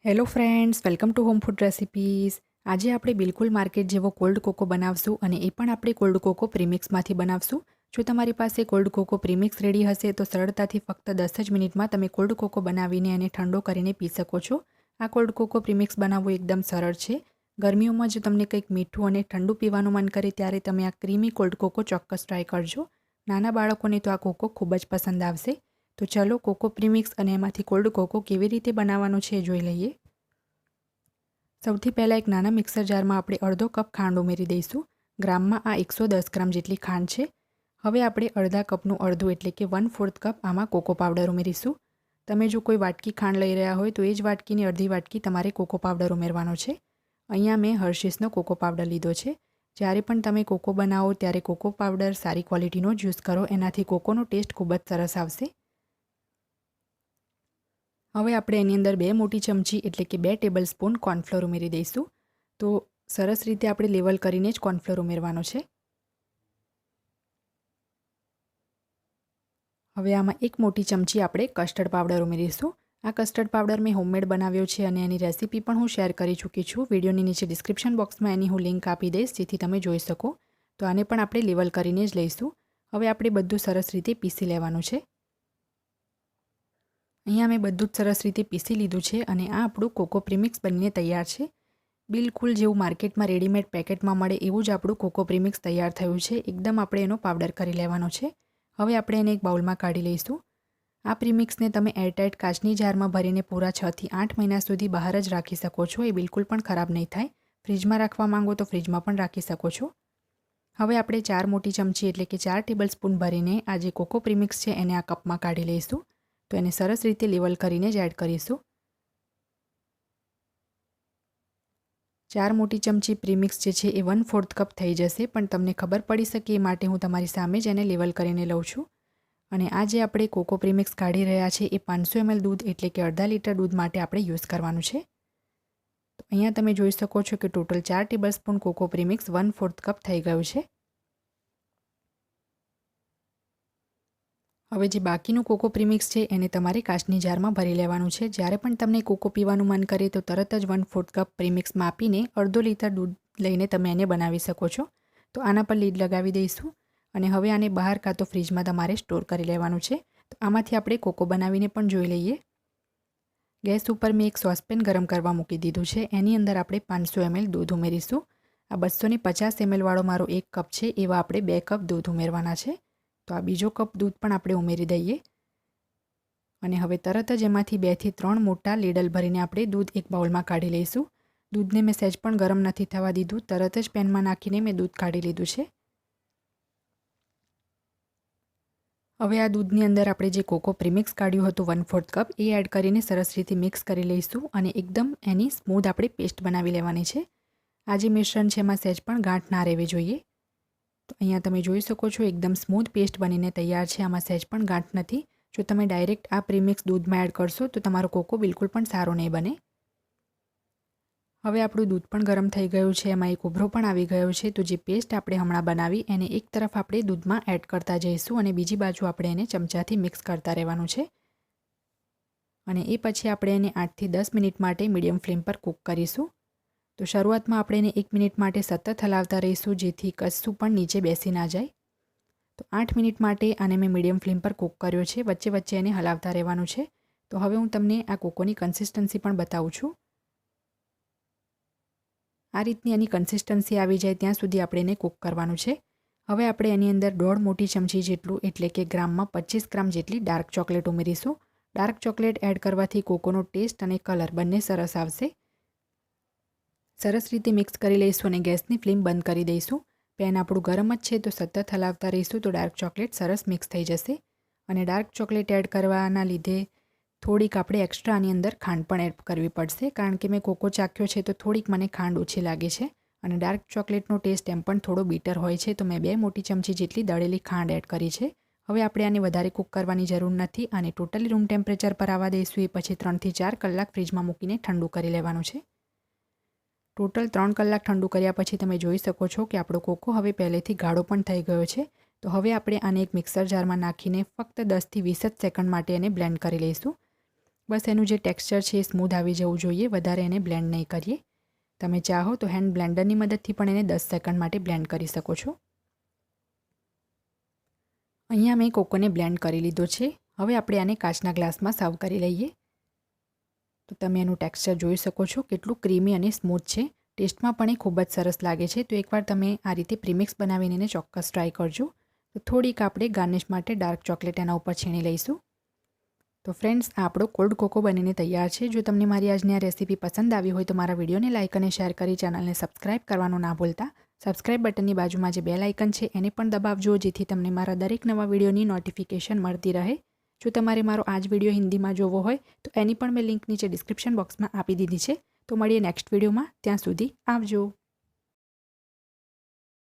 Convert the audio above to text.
Hello friends, welcome to home food recipes. આજે આપણે બિલકુલ માર્કેટ જેવો કોલ્ડ કોકો બનાવશું અને એ પણ આપણે કોલ્ડ કોકો પ્રીમિક્સમાંથી બનાવશું. જો તમારી પાસે કોલ્ડ કોકો પ્રીમિક્સ રેડી હશે તો સરળતાથી ફક્ત 10 જ મિનિટમાં તમે કોલ્ડ કોકો બનાવીને અને ઠંડો કરીને પી શકો છો. આ કોલ્ડ કોકો પ્રીમિક્સ બનાવવું એકદમ સરળ છે. ગરમીઓમાં જો તમને કંઈક મીઠું અને ઠંડુ પીવાનું મન કરે ત્યારે તમે આ ક્રીમી કોલ્ડ કોકો ચોક્કસ ટ્રાય કરજો. નાના બાળકોને તો આ કોકો ખૂબ જ પસંદ આવશે. તો ચલો કોકો પ્રીમિક્સ અને એમાંથી કોલ્ડ કોકો કેવી રીતે બનાવવાનો છે જોઈ લઈએ. સૌથી પહેલાં એક નાના મિક્સર જારમાં આપણે અડધો કપ ખાંડ ઉમેરી દઈશું. ગ્રામમાં આ 110 ગ્રામ જેટલી ખાંડ છે. હવે આપણે અડધા કપનું અડધું એટલે કે 1/4 કપ આમાં કોકો પાવડર ઉમેરીશું. તમે જો કોઈ વાટકી ખાંડ લઈ રહ્યા હોય તો એ જ વાટકીની અડધી વાટકી તમારે કોકો પાવડર ઉમેરવાનો છે. અહીંયા મેં હર્શીસનો કોકો પાવડર લીધો છે. જ્યારે પણ તમે કોકો બનાવો ત્યારે કોકો પાવડર સારી ક્વોલિટીનો જ યુઝ કરો, એનાથી કોકોનો ટેસ્ટ ખૂબ જ સરસ આવશે. હવે આપણે એની અંદર 2 મોટી ચમચી એટલે કે 2 ટેબલ સ્પૂન કોર્નફ્લોર ઉમેરી દઈશું. તો સરસ રીતે આપણે લેવલ કરીને જ કોર્નફ્લોર ઉમેરવાનો છે. હવે આમાં 1 મોટી ચમચી આપણે કસ્ટર્ડ પાવડર ઉમેરીશું. આ કસ્ટર્ડ પાવડર મેં હોમમેડ બનાવ્યો છે અને એની રેસીપી પણ હું શેર કરી ચૂકી છું. વિડીયોની નીચે ડિસ્ક્રિપ્શન બોક્સમાં એની હું લિંક આપી દઈશ જેથી તમે જોઈ શકો. તો આને પણ આપણે લેવલ કરીને જ લઈશું. હવે આપણે બધું સરસ રીતે પીસી લેવાનું છે. અહીંયા મેં બધું જ સરસ રીતે પીસી લીધું છે અને આ આપણું કોકો પ્રીમિક્સ બનીને તૈયાર છે. બિલકુલ જેવું માર્કેટમાં રેડીમેડ પેકેટમાં મળે એવું જ આપણું કોકો પ્રીમિક્સ તૈયાર થયું છે. એકદમ આપણે એનો પાવડર કરી લેવાનો છે. હવે આપણે એને એક બાઉલમાં કાઢી લઈશું. આ પ્રીમિક્સને તમે એરટાઇટ કાચની જારમાં ભરીને પૂરા 6 થી 8 મહિના સુધી બહાર જ રાખી શકો છો. એ બિલકુલ પણ ખરાબ નહીં થાય. ફ્રીજમાં રાખવા માંગો તો ફ્રીજમાં પણ રાખી શકો છો. હવે આપણે 4 મોટી ચમચી એટલે કે 4 ટેબલ સ્પૂન ભરીને આ જે કોકો પ્રીમિક્સ છે એને આ કપમાં કાઢી લઈશું. તો એને સરસ રીતે લેવલ કરીને જ એડ કરીશું. 4 મોટી ચમચી પ્રીમિક્સ જે છે એ 1/4 કપ થઈ જશે, પણ તમને ખબર પડી શકે એ માટે હું તમારી સામે જ એને લેવલ કરીને લઉં છું. અને આ જે આપણે કોકો પ્રીમિક્સ કાઢી રહ્યા છે એ 500 ml દૂધ એટલે કે અડધા લીટર દૂધ માટે આપણે યુઝ કરવાનું છે. તો અહીંયા તમે જોઈ શકો છો કે total 4 tablespoon cocoa premix 1/4 cup થઈ ગયું છે. હવે જે બાકીનું કોકો પ્રીમિક્સ છે એને તમારે કાચની જારમાં ભરી લેવાનું છે. જ્યારે પણ તમને કોકો પીવાનું મન કરે તો તરત જ 1/4 કપ પ્રીમિક્સમાં આપીને અડધો લીટર દૂધ લઈને તમે એને બનાવી શકો છો. તો આના પર લીડ લગાવી દઈશું અને હવે આને બહાર કાં તો ફ્રીજમાં તમારે સ્ટોર કરી લેવાનું છે. તો આમાંથી આપણે કોકો બનાવીને પણ જોઈ લઈએ. ગેસ ઉપર મેં એક સોસપેન ગરમ કરવા મૂકી દીધું છે. એની અંદર આપણે 500 ml દૂધ ઉમેરીશું. આ 250 ml વાળો મારો 1 કપ છે, એવા આપણે 2 કપ દૂધ ઉમેરવાના છે. તો આ બીજો કપ દૂધ પણ આપણે ઉમેરી દઈએ અને હવે તરત જ એમાંથી 2 થી 3 મોટા લીડલ ભરીને આપણે દૂધ એક બાઉલમાં કાઢી લઈશું. દૂધને મેં સહેજ પણ ગરમ નથી થવા દીધું, તરત જ પેનમાં નાખીને મેં દૂધ કાઢી લીધું છે. હવે આ દૂધની અંદર આપણે જે કોકો પ્રીમિક્સ કાઢ્યું હતું 1/4 કપ એ એડ કરીને સરસ રીતે મિક્સ કરી લઈશું અને એકદમ એની સ્મૂધ આપણે પેસ્ટ બનાવી લેવાની છે. આ જે મિશ્રણ છે એમાં સહેજ પણ ગાંઠ ના રહેવી જોઈએ. તો અહીંયા તમે જોઈ શકો છો એકદમ સ્મૂધ પેસ્ટ બનીને તૈયાર છે. આમાં સહેજ પણ ગાંઠ નથી. જો તમે ડાયરેક્ટ આ પ્રીમિક્સ દૂધમાં એડ કરશો તો તમારો કોકો બિલકુલ પણ સારો નહીં બને. હવે આપણું દૂધ પણ ગરમ થઈ ગયું છે, એમાં એક ઉભરો પણ આવી ગયો છે. તો જે પેસ્ટ આપણે હમણાં બનાવી એને એક તરફ આપણે દૂધમાં એડ કરતા જઈશું અને બીજી બાજુ આપણે એને ચમચાથી મિક્સ કરતા રહેવાનું છે. અને એ પછી આપણે એને 8 થી 10 મિનિટ માટે મીડિયમ ફ્લેમ પર કૂક કરીશું. તો શરૂઆતમાં આપણે એને 1 મિનિટ માટે સતત હલાવતા રહીશું જેથી કશું પણ નીચે બેસી ના જાય. તો 8 મિનિટ માટે આને મેં મીડિયમ ફ્લેમ પર કૂક કર્યો છે. વચ્ચે વચ્ચે એને હલાવતા રહેવાનું છે. તો હવે હું તમને આ કોકોની કન્સિસ્ટન્સી પણ બતાવું છું. આ રીતની એની કન્સિસ્ટન્સી આવી જાય ત્યાં સુધી આપણે એને કૂક કરવાનું છે. હવે આપણે એની અંદર 1.5 મોટી ચમચી જેટલું એટલે કે ગ્રામમાં 25 ગ્રામ જેટલી ડાર્ક ચોકલેટ ઉમેરીશું. ડાર્ક ચોકલેટ એડ કરવાથી કોકોનો ટેસ્ટ અને કલર બંને સરસ આવશે. સરસ રીતે મિક્સ કરી લઈશું અને ગેસની ફ્લેમ બંધ કરી દઈશું. પેન આપણું ગરમ જ છે તો સતત હલાવતા રહીશું તો ડાર્ક ચોકલેટ સરસ મિક્સ થઈ જશે. અને ડાર્ક ચોકલેટ એડ કરવાના લીધે થોડીક આપણે એક્સ્ટ્રા આની અંદર ખાંડ પણ એડ કરવી પડશે, કારણ કે મેં કોકો ચાખ્યો છે તો થોડીક મને ખાંડ ઓછી લાગે છે અને ડાર્ક ચોકલેટનો ટેસ્ટ એમ પણ થોડો બીટર હોય છે. તો મેં 2 મોટી ચમચી જેટલી દળેલી ખાંડ એડ કરી છે. હવે આપણે આને વધારે કૂક કરવાની જરૂર નથી. આને ટોટલી રૂમ ટેમ્પરેચર પર આવવા દઈશું. એ પછી 3 થી 4 કલાક ફ્રીજમાં મૂકીને ઠંડુ કરી લેવાનું છે. ટોટલ 3 કલાક ઠંડુ કર્યા પછી તમે જોઈ શકો છો કે આપણો કોકો હવે પહેલેથી ગાઢો પણ થઈ ગયો છે. તો હવે આપણે આને એક મિક્સર જારમાં નાખીને ફક્ત 10 થી 20 જ સેકન્ડ માટે એને બ્લેન્ડ કરી લઈશું. બસ એનું જે ટેક્સચર છે એ સ્મૂધ આવી જવું જોઈએ, વધારે એને બ્લેન્ડ નહીં કરીએ. તમે ચાહો તો હેન્ડ બ્લેન્ડરની મદદથી પણ એને 10 સેકન્ડ માટે બ્લેન્ડ કરી શકો છો. અહીંયા મેં કોકોને બ્લેન્ડ કરી લીધો છે. હવે આપણે આને કાચના ગ્લાસમાં સર્વ કરી લઈએ. તો તમે એનું ટેક્સચર જોઈ શકો છો, કેટલું ક્રીમી અને સ્મૂથ છે. ટેસ્ટમાં પણ એ ખૂબ જ સરસ લાગે છે. તો એકવાર તમે આ રીતે પ્રીમિક્સ બનાવીને એને ચોક્કસ ટ્રાય કરજો. તો થોડીક આપણે ગાર્નિશ માટે ડાર્ક ચોકલેટ એના ઉપર છીણી લઈશું. તો ફ્રેન્ડ્સ, આ આપણો કોલ્ડ કોકો બનીને તૈયાર છે. જો તમને મારી આજની આ રેસીપી પસંદ આવી હોય તો મારા વિડીયોને લાઇક અને શેર કરી ચેનલને સબસ્ક્રાઇબ કરવાનું ના ભૂલતા. સબસ્ક્રાઇબ બટનની બાજુમાં જે બેલ આઇકન છે એને પણ દબાવજો, જેથી તમને મારા દરેક નવા વિડીયોની નોટિફિકેશન મળતી રહે. જો તમારે મારો આ જ વિડીયો હિન્દીમાં જોવો હોય તો એની પણ મેં લિંક નીચે ડિસ્ક્રિપ્શન બોક્સમાં આપી દીધી છે. તો મળીએ નેક્સ્ટ વિડીયોમાં. ત્યાં સુધી આવજો.